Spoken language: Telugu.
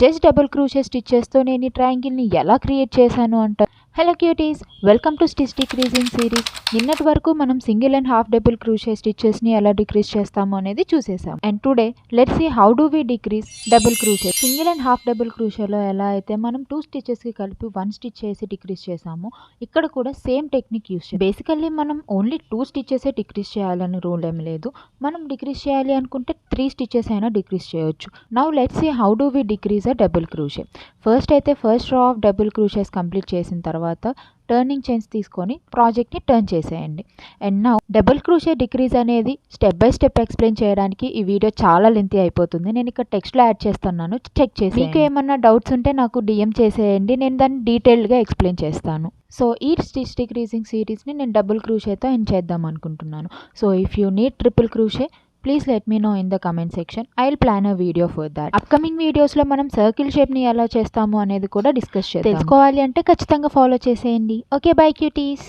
జస్ట్ డబుల్ క్రోషే స్టిచెస్తో నేను ఈ ట్రయాంగిల్ని ఎలా క్రియేట్ చేశాను అంటారు. Hello cuties, welcome to stitch decreasing series. నిన్నటి వరకు మనం single and half double crochet స్టిచెస్ని ఎలా డిక్రీజ్ చేస్తాము అనేది చూసేసాం. And today let's see how do we decrease double crochet. Single and half double క్రోషేలో ఎలా అయితే మనం 2 స్టిచెస్కి కలిపి 1 స్టిచ్ చేసి డిక్రీజ్ చేసాము, ఇక్కడ కూడా సేమ్ టెక్నిక్ యూస్ చేయాలి. బేసికల్లీ మనం ఓన్లీ 2 స్టిచెసే డిక్రీజ్ చేయాలని రూల్ ఏం లేదు. మనం డిక్రీజ్ చేయాలి అనుకుంటే 3 స్టిచెస్ అయినా డిక్రీజ్ చేయొచ్చు. Now let's see how do we decrease a double crochet. First row of double crochets complete చేసిన తర్వాత టర్నింగ్ చైన్స్ తీసుకొని ప్రాజెక్ట్ని టర్న్ చేసేయండి. And now double crochet decrease అనేది స్టెప్ బై స్టెప్ ఎక్స్ప్లెయిన్ చేయడానికి ఈ వీడియో చాలా లెంతీ అయిపోతుంది. నేను ఇక్కడ టెక్స్ట్లో యాడ్ చేస్తున్నాను, చెక్ చేసి. మీకు ఏమన్నా డౌట్స్ ఉంటే నాకు డిఎం చేసేయండి, నేను దాన్ని డీటెయిల్డ్గా ఎక్స్ప్లెయిన్ చేస్తాను. సో ఈ స్టిచ్ డిక్రీజింగ్ సిరీస్ని నేను డబుల్ క్రోషేతో ఎండ్ చేద్దాం అనుకుంటున్నాను. So if you need triple crochet, please let me know in the comment section. I will plan a video for that. Upcoming వీడియోస్లో మనం సర్కిల్ షేప్ని ఎలా చేస్తాము అనేది కూడా డిస్కస్ చేద్దాం. తెలుసుకోవాలి అంటే ఖచ్చితంగా ఫాలో చేసేయండి. Okay, by cuties.